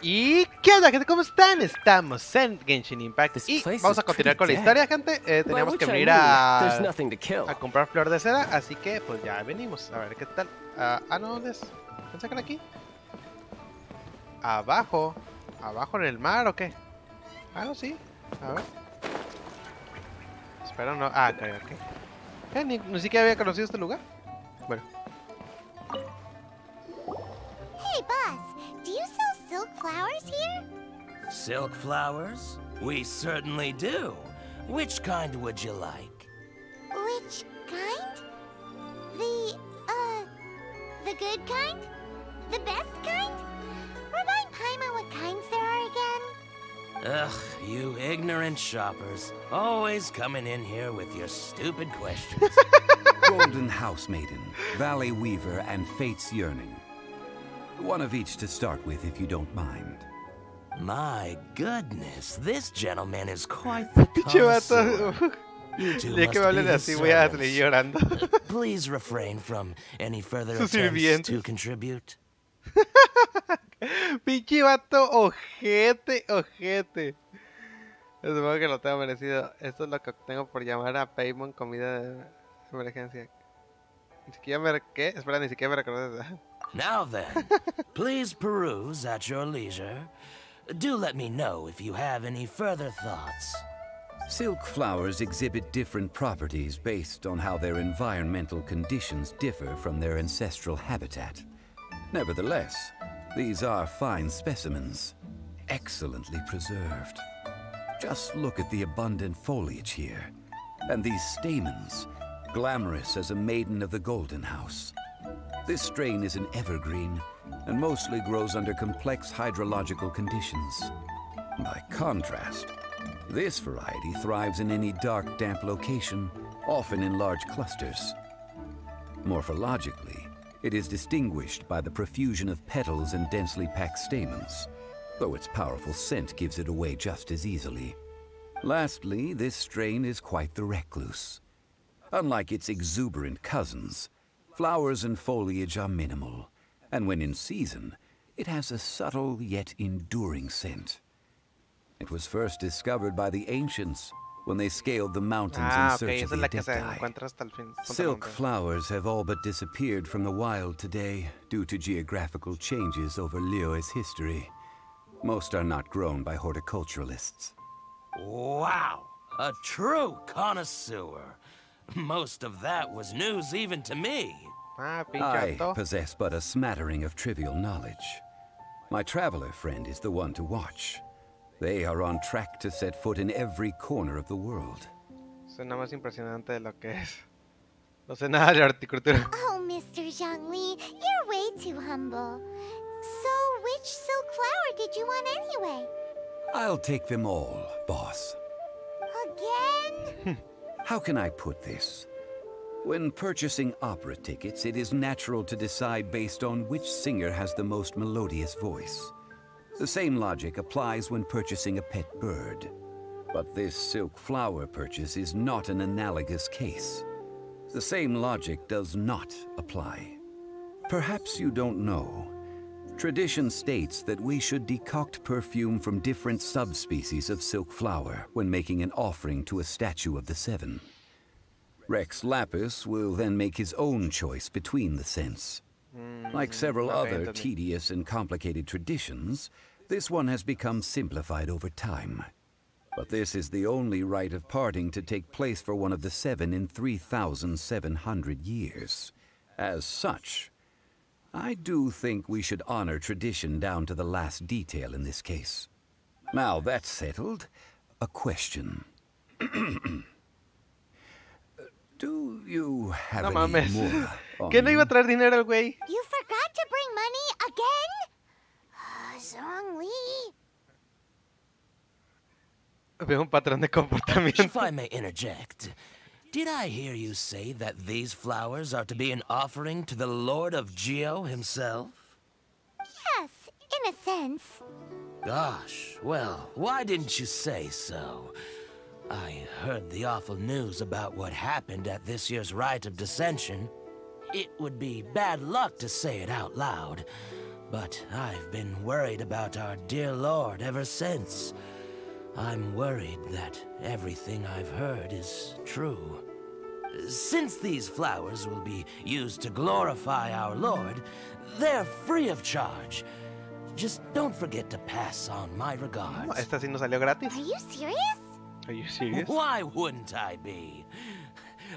¿Y qué onda, gente? ¿Cómo están? Estamos en Genshin Impact y vamos a continuar con la historia, gente. Teníamos que venir a comprar flor de seda, así que pues ya venimos. A ver qué tal. No, ¿dónde es? ¿Me sacan aquí? Abajo. ¿Abajo en el mar o qué? No, sí. A ver. Espera, no. Ok. Ni siquiera había conocido este lugar. Bueno. Hey, boss. Do you sell silk flowers here? Silk flowers? We certainly do. Which kind would you like? Which kind? The good kind? The best kind? Remind Paimon what kinds there are again. Ugh, you ignorant shoppers. Always coming in here with your stupid questions. Golden House Maiden, Valley Weaver, and Fate's Yearning. One of each to start with, if you don't mind. My goodness, this gentleman is quite the Pinche connoisseur. vato. You two Ya que me must hablen be así, his voy a servants. salir llorando. Please refrain from any further Sus attempts sirvientes. to contribute. Pinche vato, ojete. Supongo que lo tengo merecido. Esto es lo que tengo por llamar a Paimon comida de emergencia. Ni siquiera ¿Qué? Espera, ni siquiera me reconoces. Now then, please peruse at your leisure. Do let me know if you have any further thoughts. Silk flowers exhibit different properties based on how their environmental conditions differ from their ancestral habitat. Nevertheless, these are fine specimens, excellently preserved. Just look at the abundant foliage here, and these stamens, glamorous as a maiden of the Golden House. This strain is an evergreen, and mostly grows under complex hydrological conditions. By contrast, this variety thrives in any dark, damp location, often in large clusters. Morphologically, it is distinguished by the profusion of petals and densely packed stamens, though its powerful scent gives it away just as easily. Lastly, this strain is quite the recluse. Unlike its exuberant cousins, flowers and foliage are minimal, and when in season, it has a subtle yet enduring scent. It was first discovered by the ancients when they scaled the mountains in search Esa of es the la que se Adepti. encuentra hasta el fin. Silk flowers have all but disappeared from the wild today due to geographical changes over Liyue's history. Most are not grown by horticulturalists. Wow, a true connoisseur. Most of that was news even to me. Pinche I vato. possess but a smattering of trivial knowledge. My traveler friend is the one to watch. They are on track to set foot in every corner of the world. Suena más impresionante de lo que es. No sé nada de horticultura. Oh, Mr. Zhongli, you're way too humble. So, which silk flower did you want anyway? I'll take them all, boss. Again? How can I put this? When purchasing opera tickets, it is natural to decide based on which singer has the most melodious voice. The same logic applies when purchasing a pet bird. But this silk flower purchase is not an analogous case. The same logic does not apply. Perhaps you don't know. Tradition states that we should decoct perfume from different subspecies of silk flower when making an offering to a statue of the seven. Rex Lapis will then make his own choice between the scents. Like several other tedious and complicated traditions, this one has become simplified over time. But this is the only rite of parting to take place for one of the seven in 3,700 years. As such, I do think we should honor tradition down to the last detail in this case. Now that's settled, a question. Do you have No any mames. more on ¿Qué no iba a you? traer dinero el güey? You forgot to bring money again? Zhongli. Veo un patrón de comportamiento. If I may interject, did I hear you say that these flowers are to be an offering to the Lord of Geo himself? Yes, in a sense. Gosh, well, why didn't you say so? I heard the awful news about what happened at this year's Rite of Dissension. It would be bad luck to say it out loud, but I've been worried about our dear Lord ever since. I'm worried that everything I've heard is true. Since these flowers will be used to glorify our Lord, they're free of charge. Just don't forget to pass on my regards. Esta sí nos salió gratis. Are you serious? Are you serious? Why wouldn't I be?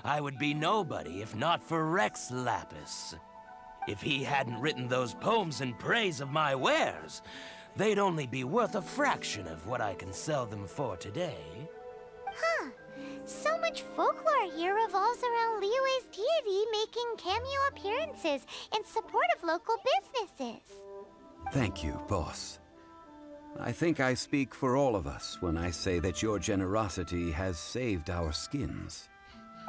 I would be nobody if not for Rex Lapis. If he hadn't written those poems in praise of my wares, they'd only be worth a fraction of what I can sell them for today. Huh. So much folklore here revolves around Liyue's deity making cameo appearances in support of local businesses. Thank you, boss. I think I speak for all of us when I say that your generosity has saved our skins.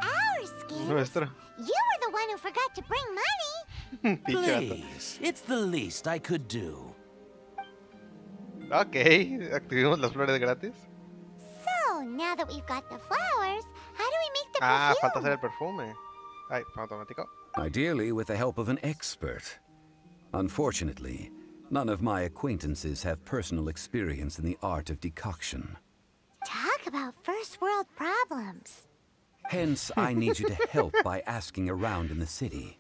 Our skins? Nuestra. You were the one who forgot to bring money. Please, it's the least I could do. Ok, activemos las flores gratis. So, now that we've got the flowers, how do we make the Ah, perfume? falta hacer el perfume. Ay, automático. Ideally with the help of an expert. Unfortunately, none of my acquaintances have personal experience in the art of decoction. Talk about first world problems. Hence, I need you to help by asking around in the city.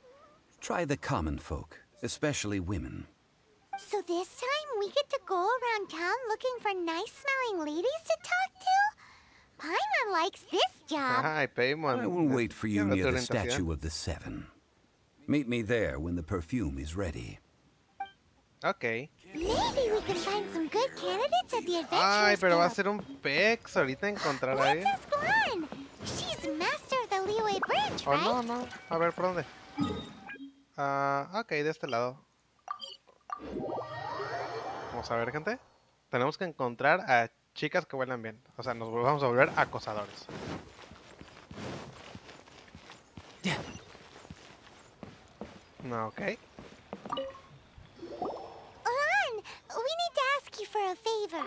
Try the common folk, especially women. So this time we get to go around town looking for nice-smelling ladies to talk to? Paimon likes this job. Ay, Paimon. I will wait for you near the Statue of the Seven. Meet me there when the perfume is ready. Ok. Maybe we can find some good candidates at the Adventurers Ay, pero va a Guild. ser un pex ahorita encontrar a Let's alguien. ask Lan. She's master of the Liyue branch, Oh, right? no, no. A ver, ¿por dónde? Ah, ok, de este lado. Vamos a ver, gente. Tenemos que encontrar a chicas que huelan bien. O sea, nos vamos a volver acosadores. No, ok. Lan, we need to ask you for a favor.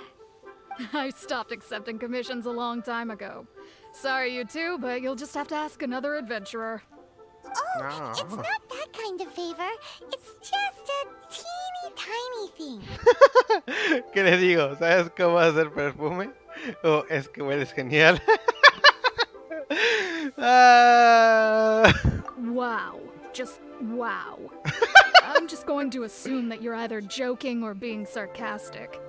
I stopped accepting commissions a long time ago. Sorry, you two, but you'll just have to ask another adventurer. Oh, No. it's not that kind of favor. It's just a teeny tiny thing. ¿Qué le digo? ¿Sabes cómo hacer perfume? O es que hueles genial. Ah. Wow. Just wow. I'm just going to assume that you're either joking or being sarcastic.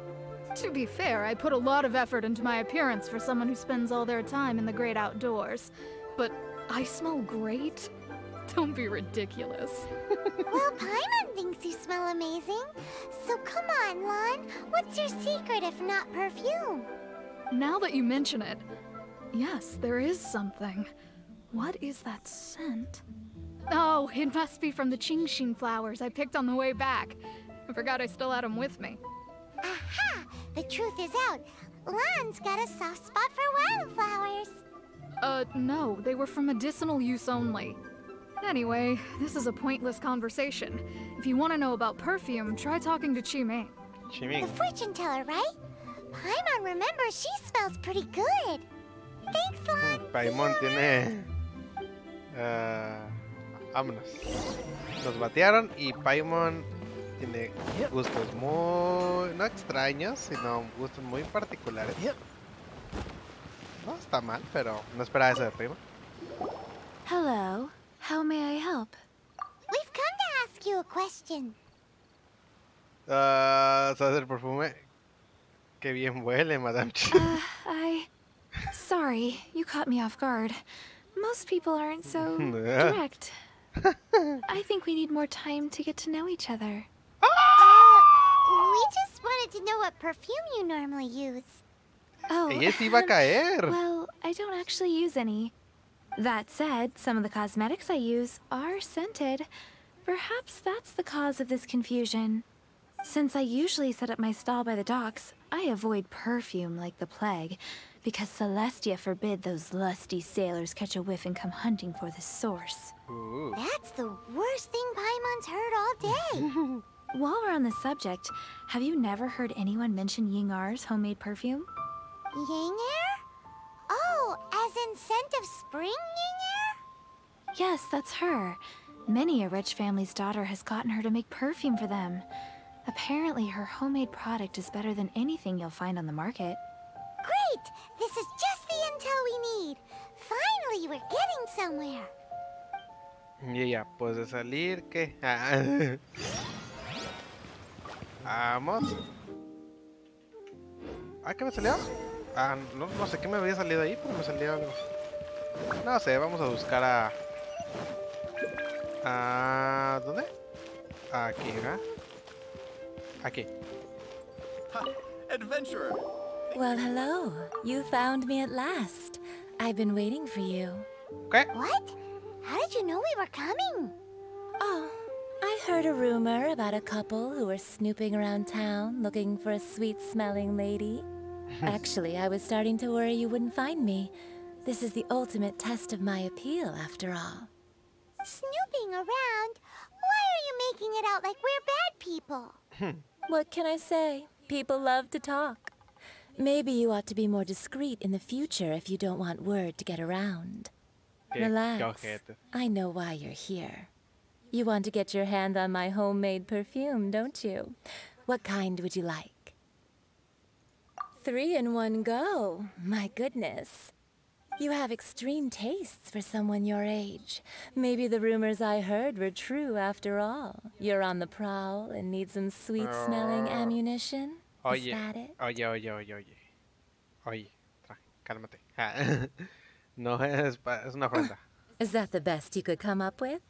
To be fair, I put a lot of effort into my appearance for someone who spends all their time in the great outdoors. But I smell great? Don't be ridiculous. Well, Paimon thinks you smell amazing. So come on, Lan. What's your secret if not perfume? Now that you mention it, yes, there is something. What is that scent? Oh, it must be from the Genshin flowers I picked on the way back. I forgot I still had them with me. Aha! The truth is out. Lan's got a soft spot for wildflowers. No, they were for medicinal use only. Anyway, this is a pointless conversation. If you want to know about perfume, try talking to Qiming. The Chiming. fortune teller, right? Paimon remembers she smells pretty good. Thanks, Lan. Paimon tiene... vámonos. Nos batearon y Paimon tiene gustos muy... no extraños, sino gustos muy particulares. No está mal, pero no esperaba eso de Paimon. Hello. How may I help? We've come to ask you a question. ¿Sabes el perfume? Qué bien huele, Madame Chi. Sorry, you caught me off guard. Most people aren't so direct. I think we need more time to get to know each other. We just wanted to know what perfume you normally use. Oh, Ella sí iba a caer. well, I don't actually use any. That said, some of the cosmetics I use are scented. Perhaps that's the cause of this confusion. Since I usually set up my stall by the docks, I avoid perfume like the plague, because Celestia forbid those lusty sailors catch a whiff and come hunting for the source. Ooh. That's the worst thing Paimon's heard all day. While we're on the subject, have you never heard anyone mention Yingar's homemade perfume? Yingar? Oh, as in scent of spring Yingar? Yes, that's her. Many a rich family's daughter has gotten her to make perfume for them. Apparently, her homemade product is better than anything you'll find on the market. Great! This is just the intel we need. Finally, we're getting somewhere. Y ya, pues de salir, ¿qué? Vamos. ¿Qué me salió? No sé qué me había salido ahí, pero me salió algo. No sé, vamos a buscar ¿dónde? Aquí, ¿verdad? Aquí. Adventurer. Well, hello. You found me at last. I've been waiting for you. ¿Qué? What? How did you know we were coming? Oh, I heard a rumor about a couple who were snooping around town looking for a sweet-smelling lady. Actually, I was starting to worry you wouldn't find me. This is the ultimate test of my appeal, after all. Snooping around? Why are you making it out like we're bad people? What can I say? People love to talk. Maybe you ought to be more discreet in the future if you don't want word to get around. Relax. I know why you're here. You want to get your hand on my homemade perfume, don't you? What kind would you like? 3 in one go. My goodness. You have extreme tastes for someone your age. Maybe the rumors I heard were true after all. You're on the prowl and need some sweet-smelling ammunition? Is that it? Oye, cálmate. No es una ofrenda. Is that the best you could come up with?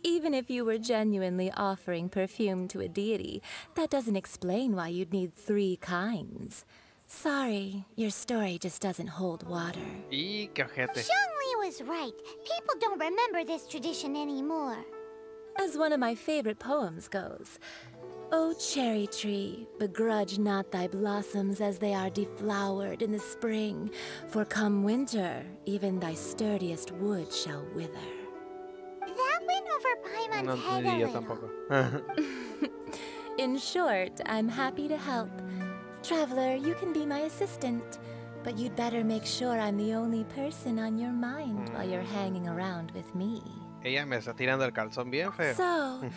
Even if you were genuinely offering perfume to a deity, that doesn't explain why you'd need 3 kinds. Sorry, your story just doesn't hold water. Y qué ojete. Xiangli was right. People don't remember this tradition anymore. As one of my favorite poems goes, O cherry tree, begrudge not thy blossoms as they are deflowered in the spring, for come winter, even thy sturdiest wood shall wither. That went over Paimon's head a little. Tampoco. In short, I'm happy to help. Traveler, you can be my assistant, but you'd better make sure I'm the only person on your mind while you're hanging around with me. Ella me está tirando el calzón bien feo. So,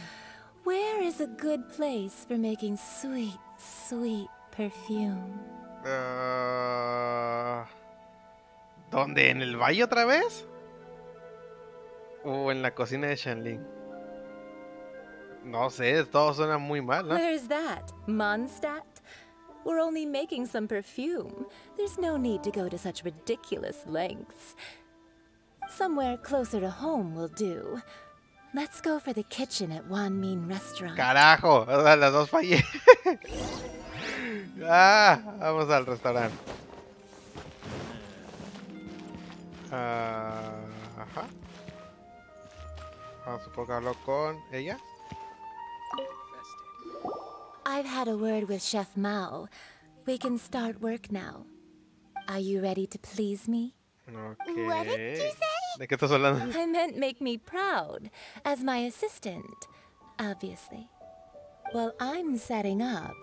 where is a good place for making sweet, sweet perfume? ¿Dónde? ¿En el valle otra vez? ¿O en la cocina de Shanling? No sé, todo suena muy mal, ¿no? Where's that? Mondstadt? We're only making some perfume. There's no need to go to such ridiculous lengths. Somewhere closer to home will do. Let's go for the kitchen at Wan Min Restaurant. ¡Carajo! Las dos fallé. Vamos al restaurante. Ajá. Supongo que hablo con ella. I've had a word with Chef Mao. We can start work now. Are you ready to please me? Okay. What did you say? ¿De qué estás hablando? I meant make me proud, as my assistant, obviously. While I'm setting up,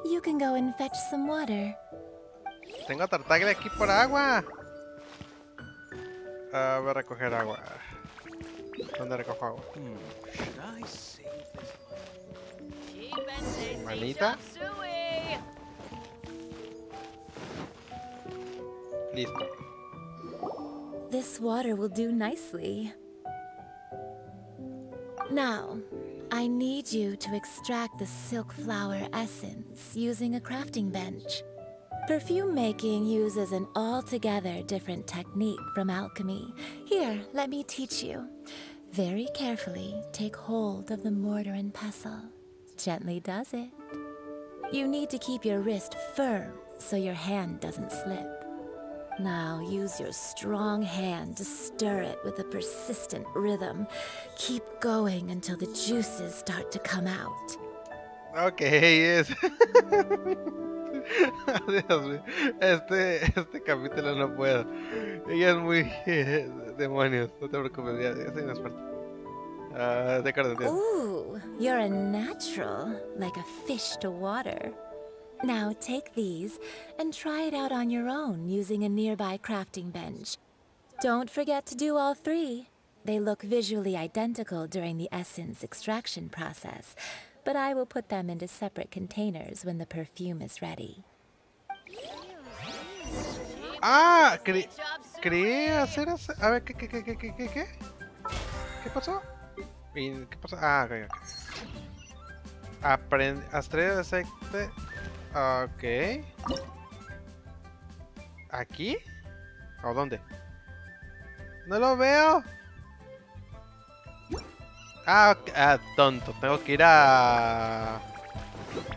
you can go and fetch some water. Tengo tartagle aquí por agua. Voy a recoger agua. ¿Dónde recojo agua? Should I save this? Manita. Listo. This water will do nicely. Now, I need you to extract the silk flower essence using a crafting bench. Perfume making uses an altogether different technique from alchemy. Here, let me teach you. Very carefully, take hold of the mortar and pestle. Gently does it. You need to keep your wrist firm so your hand doesn't slip. Now use your strong hand to stir it with a persistent rhythm. Keep going until the juices start to come out. Okay, yes. Dios mío. Este capítulo no puedo. Ella es muy demonios. No te preocupes, ya soy inexperto. De acuerdo, Ooh, you're a natural, like a fish to water. Now take these and try it out on your own using a nearby crafting bench. Don't forget to do all 3. They look visually identical during the essence extraction process, but I will put them into separate containers when the perfume is ready. Ah, creí hacer eso. A ver, ¿qué? ¿Qué pasó? ¿Qué pasó? Ah, ok. Estrella de aceite. Ok. ¿Aquí? ¿O dónde? No lo veo. Ah, okay. Ah, tonto. Tengo que ir a...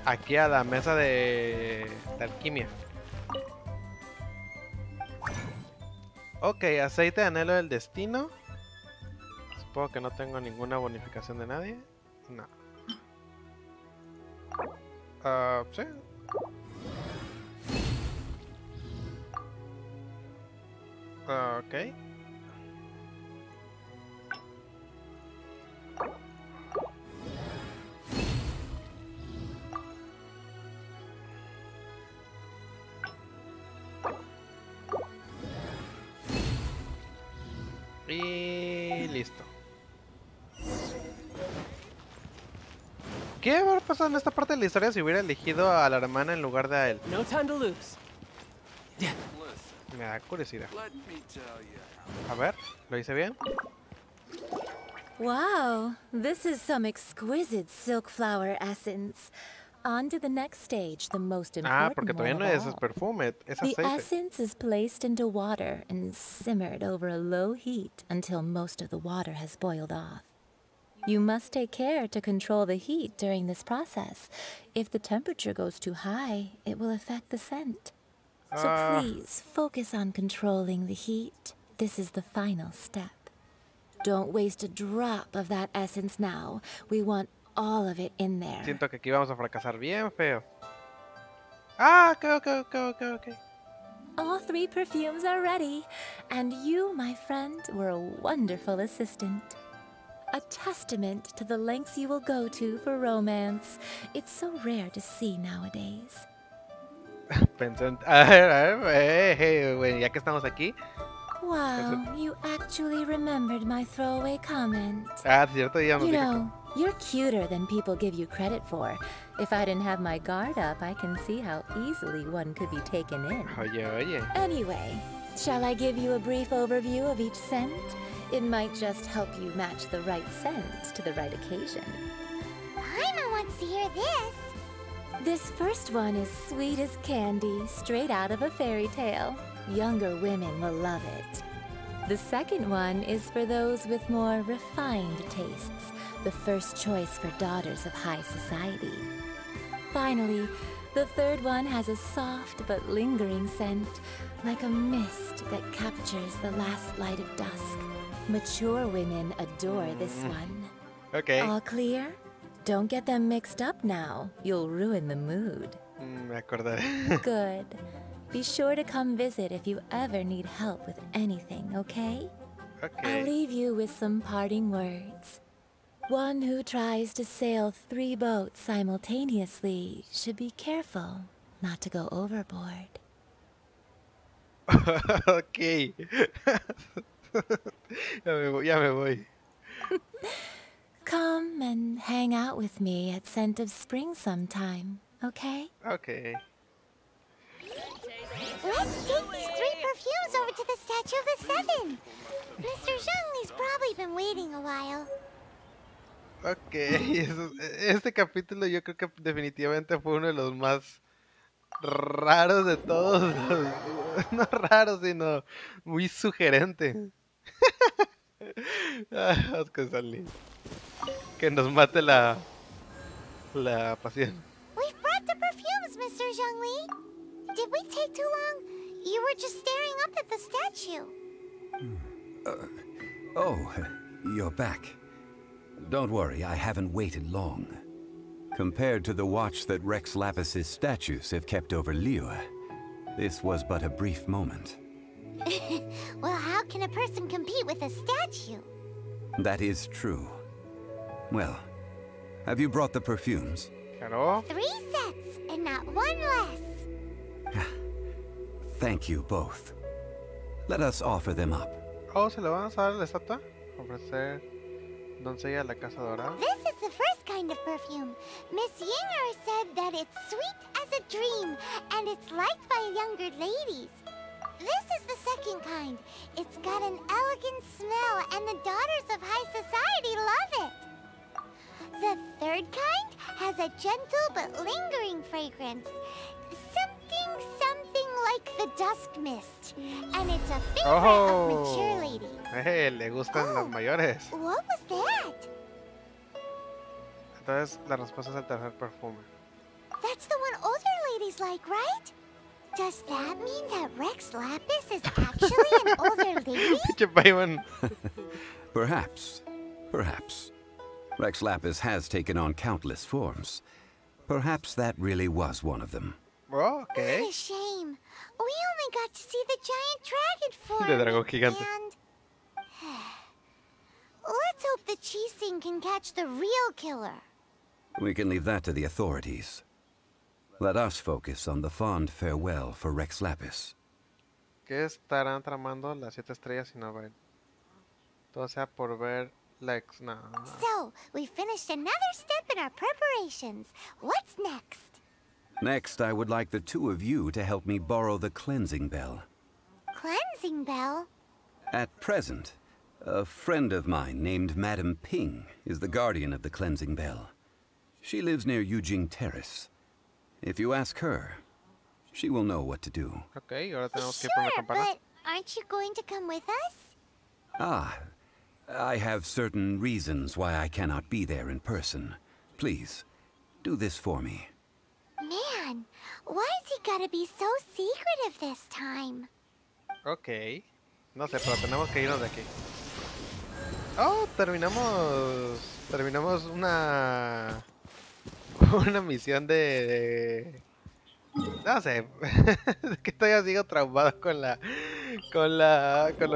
Aquí a la mesa de alquimia. Ok, aceite de anhelo del destino. Supongo que no tengo ninguna bonificación de nadie. No. Sí. Ok. Y listo. ¿Qué habrá pasado en esta parte de la historia si hubiera elegido a la hermana en lugar de a él? No time to lose. Me da curiosidad. A ver, ¿lo hice bien? Wow, this is some exquisite silk flower essence. On to the next stage, the most important porque todavía no es perfume, es aceite. The essence is placed into water and simmered over a low heat until most of the water has boiled off. You must take care to control the heat during this process. If the temperature goes too high, it will affect the scent. So please, focus on controlling the heat. This is the final step. Don't waste a drop of that essence now. We want all of it in there. Siento que aquí vamos a fracasar bien feo. Ah, ok. All 3 perfumes are ready, and you, my friend, were a wonderful assistant. A testament to the lengths you will go to for romance. It's so rare to see nowadays. Pensé en... A ver, bueno, ya que estamos aquí. Wow, you actually remembered my throwaway comment. Ah, cierto, ya You know, you're cuter than people give you credit for. If I didn't have my guard up, I can see how easily one could be taken in. Oye. Anyway, shall I give you a brief overview of each scent? It might just help you match the right scent to the right occasion. Paimon wants to hear this. This first one is sweet as candy, straight out of a fairy tale. Younger women will love it. The second one is for those with more refined tastes, the first choice for daughters of high society. Finally, the third one has a soft but lingering scent, like a mist that captures the last light of dusk. Mature women adore this one. Okay. All clear? Don't get them mixed up now. You'll ruin the mood. Me acordaré. Good. Be sure to come visit if you ever need help with anything, okay? Okay. I'll leave you with some parting words. One who tries to sail 3 boats simultaneously should be careful not to go overboard. Ok. Ya me voy. Come and hang out with me at Scent of Spring sometime, okay? Okay. Let's take these 3 perfumes over to the Statue of the Seven. Mr. Zhongli's probably been waiting a while. Ok, este capítulo yo creo que definitivamente fue uno de los más raros de todos. No raros, sino muy sugerente. Que salí. Que nos mate la pasión. We've brought the perfumes, Mr. Zhongli. Did we take too long? You were just staring up at the statue. Oh, you're back. Don't worry, I haven't waited long. Compared to the watch that Rex Lapis's statues have kept over Liyue, this was but a brief moment. Well, how can a person compete with a statue? That is true. Well, have you brought the perfumes? Claro. 3 sets, and not 1 less. Thank you both. Let us offer them up. Oh, ¿se le van a dar a la estatua? Ofrecer doncella a la Casa Dorada. This is the first this kind of perfume. Miss Yinger said that it's sweet as a dream, and it's liked by younger ladies. This is the second kind. It's got an elegant smell, and the daughters of high society love it. The third kind has a gentle but lingering fragrance. Something like the dusk mist. And it's a favorite of mature ladies. Le gustan las mayores. What was that? Entonces la respuesta es el tercer perfume. That's the one older ladies like, right? Does that mean that Rex Lapis is actually an older lady? Pinche Paimon. Perhaps. Perhaps. Rex Lapis has taken on countless forms. Perhaps that really was one of them. Oh, okay. What a shame. We only got to see the giant dragon form. De dragón gigante. And... let's hope the Chising can catch the real killer. We can leave that to the authorities. Let us focus on the fond farewell for Rex Lapis. ¿Qué estarán tramando las 7 estrellas y no ven? Todo sea por ver Lex. No. So, we finished another step in our preparations. What's next? Next, I would like the two of you to help me borrow the cleansing bell. Cleansing bell? At present, a friend of mine named Madame Ping is the guardian of the cleansing bell. She lives near Yujing Terrace. If you ask her, she will know what to do. Okay, ahora tenemos que ir Sure, por la campana. but aren't you going to come with us? Ah, I have certain reasons why I cannot be there in person. Please, do this for me. Man, why has he gotta be so secretive this time? Ok. No sé, pero tenemos que irnos de aquí. Oh, terminamos una misión de... No sé, es que todavía sigo traumado con lo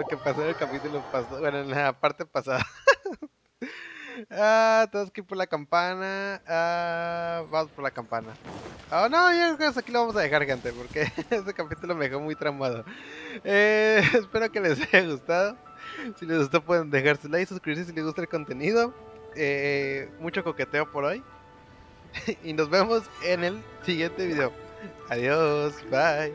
que pasó en el capítulo pasado, bueno, en la parte pasada. Tenemos que ir por la campana. Vamos por la campana. Oh no, yo creo que aquí lo vamos a dejar, gente, porque este capítulo me dejó muy traumado. Espero que les haya gustado. Si les gustó pueden dejar su like, suscribirse si les gusta el contenido. Mucho coqueteo por hoy. Y nos vemos en el siguiente video. Adiós, bye.